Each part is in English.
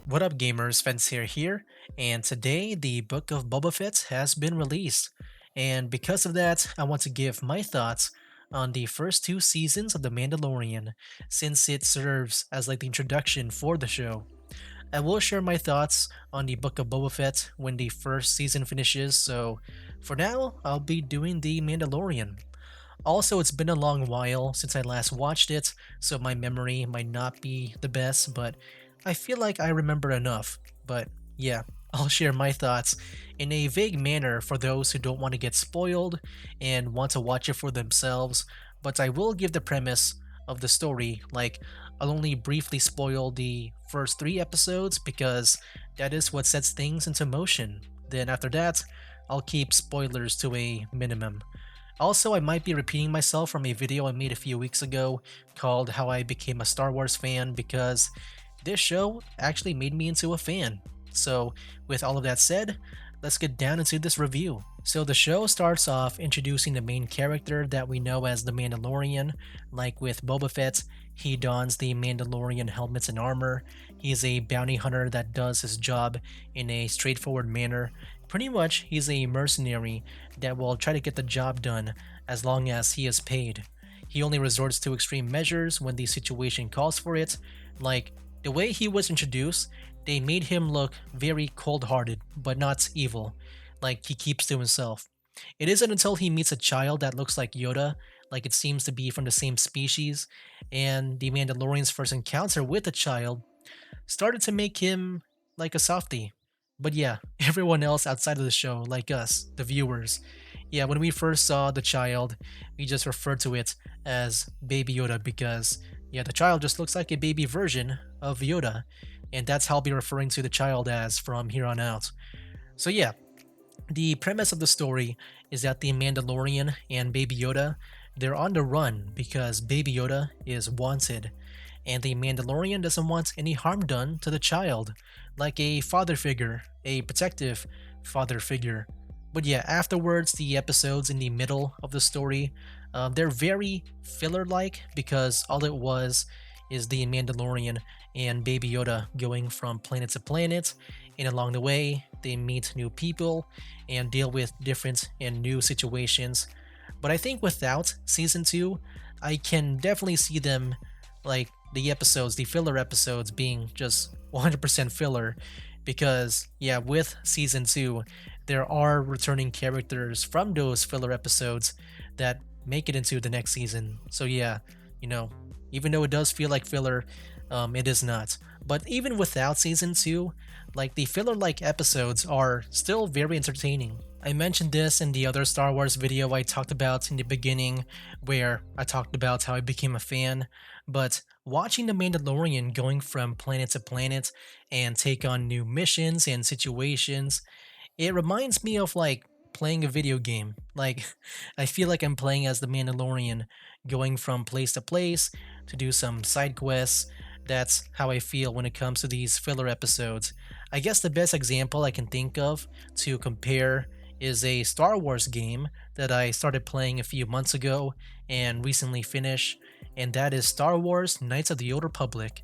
What up, gamers? Fencer here, and today the Book of Boba Fett has been released. And because of that, I want to give my thoughts on the first two seasons of The Mandalorian, since it serves as like the introduction for the show. I will share my thoughts on the Book of Boba Fett when the first season finishes, so for now, I'll be doing The Mandalorian. Also, it's been a long while since I last watched it, so my memory might not be the best, but I feel like I remember enough. But yeah, I'll share my thoughts in a vague manner for those who don't want to get spoiled and want to watch it for themselves, but I will give the premise of the story. Like, I'll only briefly spoil the first three episodes because that is what sets things into motion. Then after that, I'll keep spoilers to a minimum. Also, I might be repeating myself from a video I made a few weeks ago called How I Became a Star Wars Fan because this show actually made me into a fan. So, with all of that said, let's get down into this review. So, the show starts off introducing the main character that we know as the Mandalorian. Like with Boba Fett, he dons the Mandalorian helmets and armor. He's a bounty hunter that does his job in a straightforward manner. Pretty much, he's a mercenary that will try to get the job done as long as he is paid. He only resorts to extreme measures when the situation calls for it, like the way he was introduced, they made him look very cold hearted, but not evil, like he keeps to himself. It isn't until he meets a child that looks like Yoda, like it seems to be from the same species, and the Mandalorian's first encounter with the child started to make him like a softie. But yeah, everyone else outside of the show, like us, the viewers, yeah, when we first saw the child, we just referred to it as Baby Yoda because, yeah, the child just looks like a baby version of Yoda, and that's how I'll be referring to the child as from here on out. So yeah, the premise of the story is that the Mandalorian and Baby Yoda, they're on the run because Baby Yoda is wanted, and the Mandalorian doesn't want any harm done to the child, like a father figure, a protective father figure. But yeah, afterwards, the episodes in the middle of the story, they're very filler-like because all it was is the Mandalorian and Baby Yoda going from planet to planet, and along the way, they meet new people and deal with different and new situations. But I think without season 2, I can definitely see them, like the episodes, the filler episodes, being just 100% filler because yeah, with season 2 there are returning characters from those filler episodes that make it into the next season. So yeah, you know, even though it does feel like filler, it is not. But even without season 2, like the filler like episodes are still very entertaining. I mentioned this in the other Star Wars video I talked about in the beginning, where I talked about how I became a fan, but watching The Mandalorian going from planet to planet and take on new missions and situations, it reminds me of like playing a video game. Like, I feel like I'm playing as the Mandalorian, going from place to place to do some side quests. That's how I feel when it comes to these filler episodes. I guess the best example I can think of to compare is a Star Wars game that I started playing a few months ago and recently finished, and that is Star Wars Knights of the Old Republic.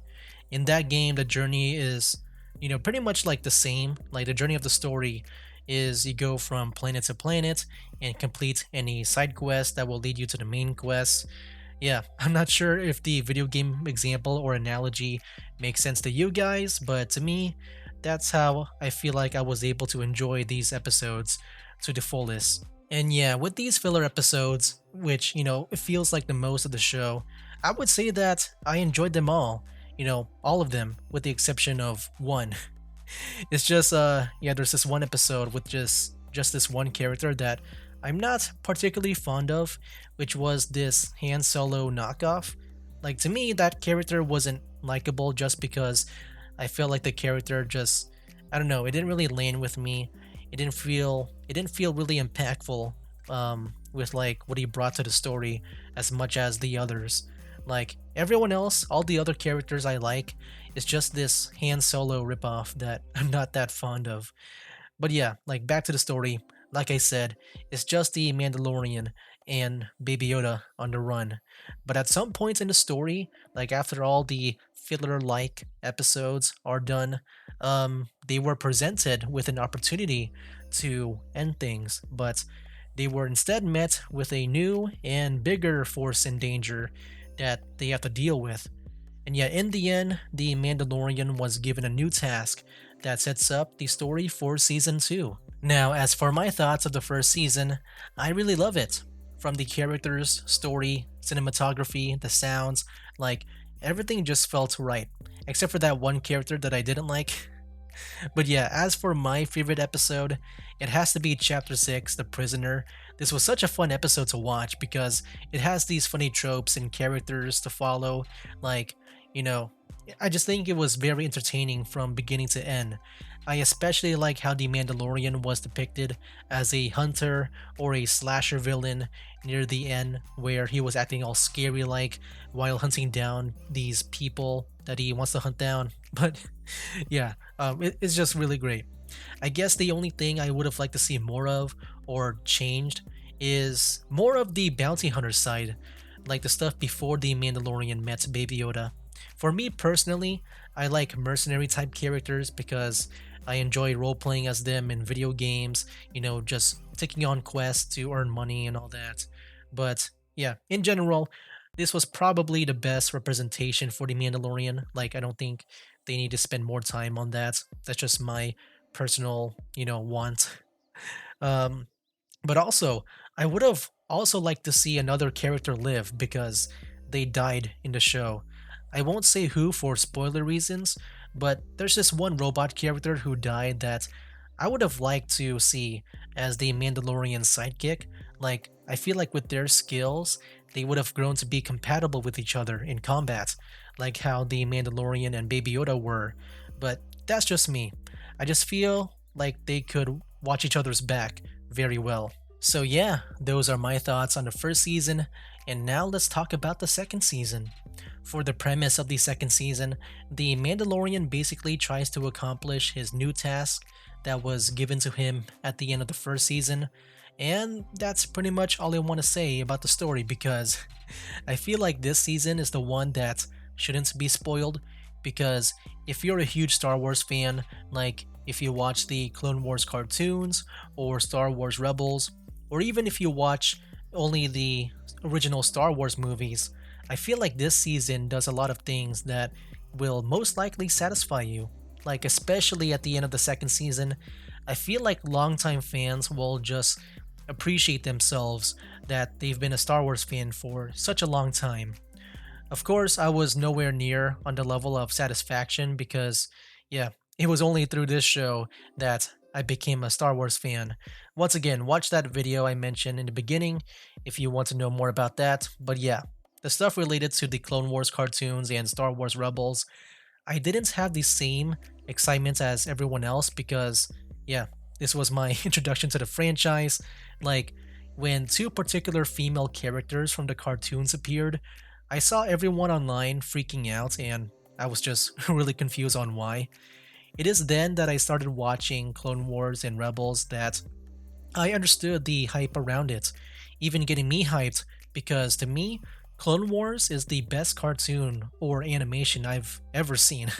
In that game, the journey is, pretty much like the same. Like the journey of the story is you go from planet to planet and complete any side quest that will lead you to the main quest. Yeah, I'm not sure if the video game example or analogy makes sense to you guys, but to me, that's how I feel like I was able to enjoy these episodes to the fullest. And yeah, with these filler episodes, which, it feels like the most of the show, I would say that I enjoyed them all. All of them, with the exception of one. It's just yeah, there's this one episode with just this one character that I'm not particularly fond of, which was this Han Solo knockoff. Like to me, that character wasn't likable just because I felt like the character just, I don't know, it didn't really land with me. It didn't feel really impactful with like what he brought to the story as much as the others. Like everyone else, all the other characters I like, it's just this Han Solo ripoff that I'm not that fond of. But yeah, like back to the story. Like I said, it's just the Mandalorian and Baby Yoda on the run. But at some points in the story, like after all the filler like episodes are done, they were presented with an opportunity to end things, but they were instead met with a new and bigger force and danger that they have to deal with. And yet, in the end, the Mandalorian was given a new task that sets up the story for season 2. Now, as for my thoughts of the first season, I really love it. From the characters, story, cinematography, the sounds, like everything just felt right. Except for that one character that I didn't like. But yeah, as for my favorite episode, it has to be Chapter 6, The Prisoner. This was such a fun episode to watch because it has these funny tropes and characters to follow. Like, you know, I just think it was very entertaining from beginning to end. I especially like how the Mandalorian was depicted as a hunter or a slasher villain near the end, where he was acting all scary like while hunting down these people that he wants to hunt down. But yeah, it's just really great. I guess the only thing I would have liked to see more of or changed is more of the bounty hunter side, like the stuff before the Mandalorian met Baby Yoda. For me personally, I like mercenary type characters because I enjoy role playing as them in video games, just taking on quests to earn money and all that. But yeah, in general, this was probably the best representation for the Mandalorian. Like, I don't think they need to spend more time on that. That's just my personal, want. Um, but also, I would have also liked to see another character live because they died in the show. I won't say who for spoiler reasons, but there's this one robot character who died that I would have liked to see as the Mandalorian sidekick. Like, I feel like with their skills, they would have grown to be compatible with each other in combat, like how the Mandalorian and Baby Yoda were. But that's just me. I just feel like they could watch each other's back very well. So yeah, those are my thoughts on the first season, and now let's talk about the second season. For the premise of the second season, the Mandalorian basically tries to accomplish his new task that was given to him at the end of the first season, and that's pretty much all I want to say about the story because I feel like this season is the one that shouldn't be spoiled because if you're a huge Star Wars fan, like if you watch the Clone Wars cartoons or Star Wars Rebels, or even if you watch only the original Star Wars movies, I feel like this season does a lot of things that will most likely satisfy you. Like, especially at the end of the second season, I feel like longtime fans will just appreciate themselves that they've been a Star Wars fan for such a long time. Of course, I was nowhere near on the level of satisfaction because, yeah, it was only through this show that I became a Star Wars fan. Once again, watch that video I mentioned in the beginning if you want to know more about that. But yeah, the stuff related to the Clone Wars cartoons and Star Wars Rebels, I didn't have the same excitement as everyone else because, yeah, this was my introduction to the franchise. Like, when two particular female characters from the cartoons appeared, I saw everyone online freaking out, and I was just really confused on why. It is then that I started watching Clone Wars and Rebels that I understood the hype around it, even getting me hyped because to me, Clone Wars is the best cartoon or animation I've ever seen.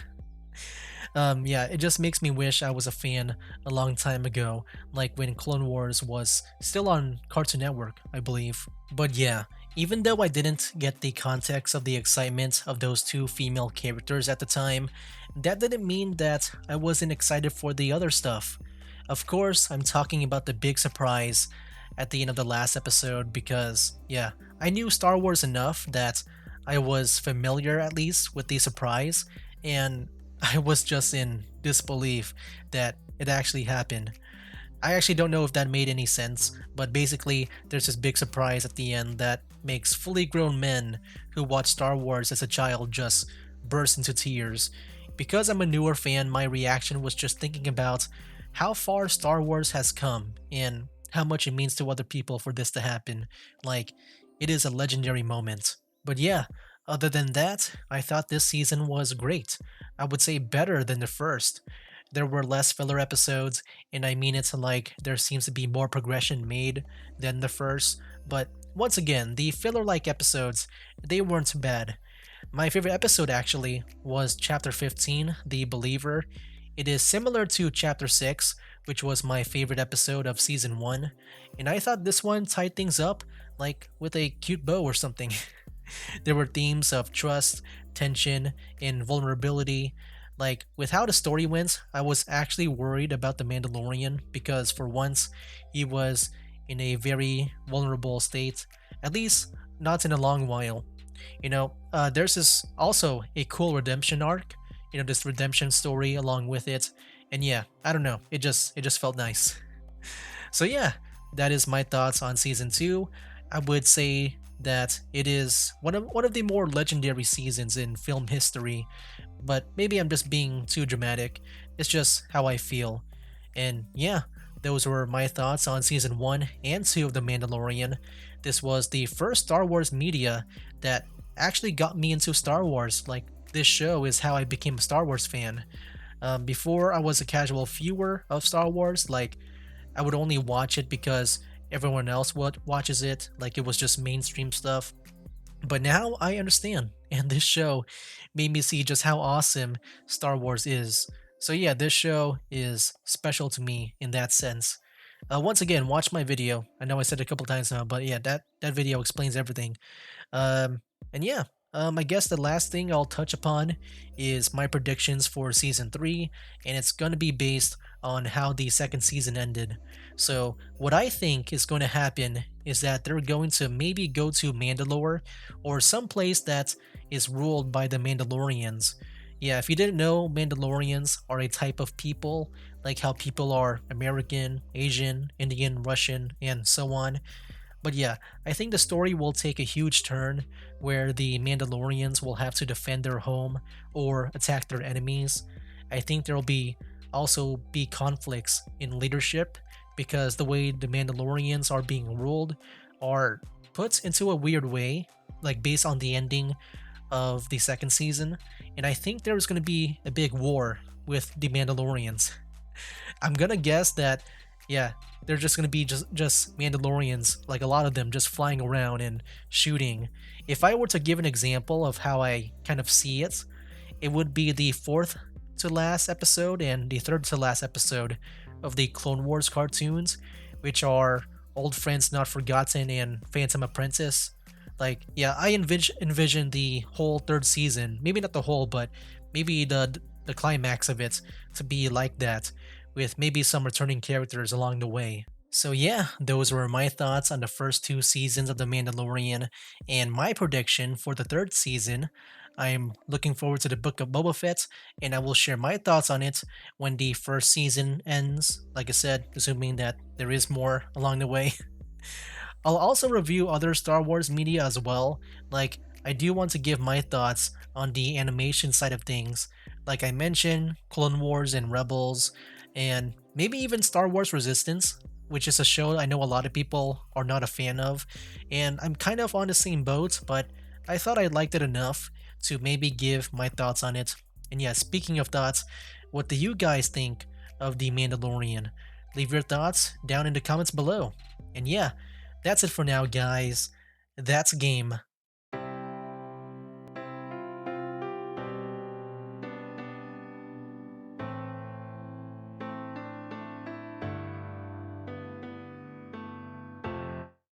Yeah, it just makes me wish I was a fan a long time ago, like when Clone Wars was still on Cartoon Network, I believe. But yeah, even though I didn't get the context of the excitement of those two female characters at the time, that didn't mean that I wasn't excited for the other stuff. Of course, I'm talking about the big surprise at the end of the last episode because, yeah, I knew Star Wars enough that I was familiar at least with the surprise, and I was just in disbelief that it actually happened. I actually don't know if that made any sense, but basically, there's this big surprise at the end that makes fully grown men who watched Star Wars as a child just burst into tears. Because I'm a newer fan, my reaction was just thinking about how far Star Wars has come and how much it means to other people for this to happen. Like, it is a legendary moment. But yeah, other than that, I thought this season was great. I would say better than the first. There were less filler episodes, and I mean it like there seems to be more progression made than the first. But once again, the filler like episodes, they weren't bad. My favorite episode actually was chapter 15, The Believer. It is similar to Chapter 6, which was my favorite episode of Season 1, and I thought this one tied things up like with a cute bow or something. There were themes of trust, tension, and vulnerability. Like, with how the story went, I was actually worried about the Mandalorian because for once he was in a very vulnerable state, at least not in a long while. There's this also a cool redemption arc, this redemption story along with it. And yeah, I don't know, it just felt nice. So yeah, that is my thoughts on season 2. I would say that it is one of the more legendary seasons in film history, but maybe I'm just being too dramatic. It's just how I feel. And yeah, those were my thoughts on season 1 and 2 of The Mandalorian. This was the first Star Wars media that actually got me into Star Wars. Like, this show is how I became a Star Wars fan. Before, I was a casual viewer of Star Wars. Like, I would only watch it because everyone else watches it. Like, it was just mainstream stuff. But now I understand, and this show made me see just how awesome Star Wars is. So yeah, this show is special to me in that sense. Once again, watch my video. I know I said it a couple times now, but yeah, that video explains everything. And yeah, I guess the last thing I'll touch upon is my predictions for season 3, and it's going to be based on how the second season ended. So, what I think is going to happen is that they're going to maybe go to Mandalore or some place that is ruled by the Mandalorians. Yeah, if you didn't know, Mandalorians are a type of people, like how people are American, Asian, Indian, Russian, and so on. But yeah, I think the story will take a huge turn where the Mandalorians will have to defend their home or attack their enemies. I think there will be also be conflicts in leadership because the way the Mandalorians are being ruled are put into a weird way, like based on the ending of the second season. And I think there's going to be a big war with the Mandalorians. I'm gonna guess that, yeah, they're just gonna be just Mandalorians, like a lot of them, just flying around and shooting. If I were to give an example of how I kind of see it, it would be the fourth to last episode and the third to last episode of the Clone Wars cartoons, which are Old Friends Not Forgotten and Phantom Apprentice. Like, yeah, I envision the whole third season, maybe not the whole, but maybe the climax of it to be like that, with maybe some returning characters along the way. So yeah, those were my thoughts on the first two seasons of The Mandalorian and my prediction for the third season. I'm looking forward to the Book of Boba Fett, and I will share my thoughts on it when the first season ends. Like I said, assuming that there is more along the way. I'll also review other Star Wars media as well. Like, I do want to give my thoughts on the animation side of things. Like I mentioned, Clone Wars and Rebels, and maybe even Star Wars Resistance, which is a show I know a lot of people are not a fan of. And I'm kind of on the same boat, but I thought I liked it enough to maybe give my thoughts on it. And yeah, speaking of thoughts, what do you guys think of The Mandalorian? Leave your thoughts down in the comments below. And yeah, that's it for now, guys. That's game.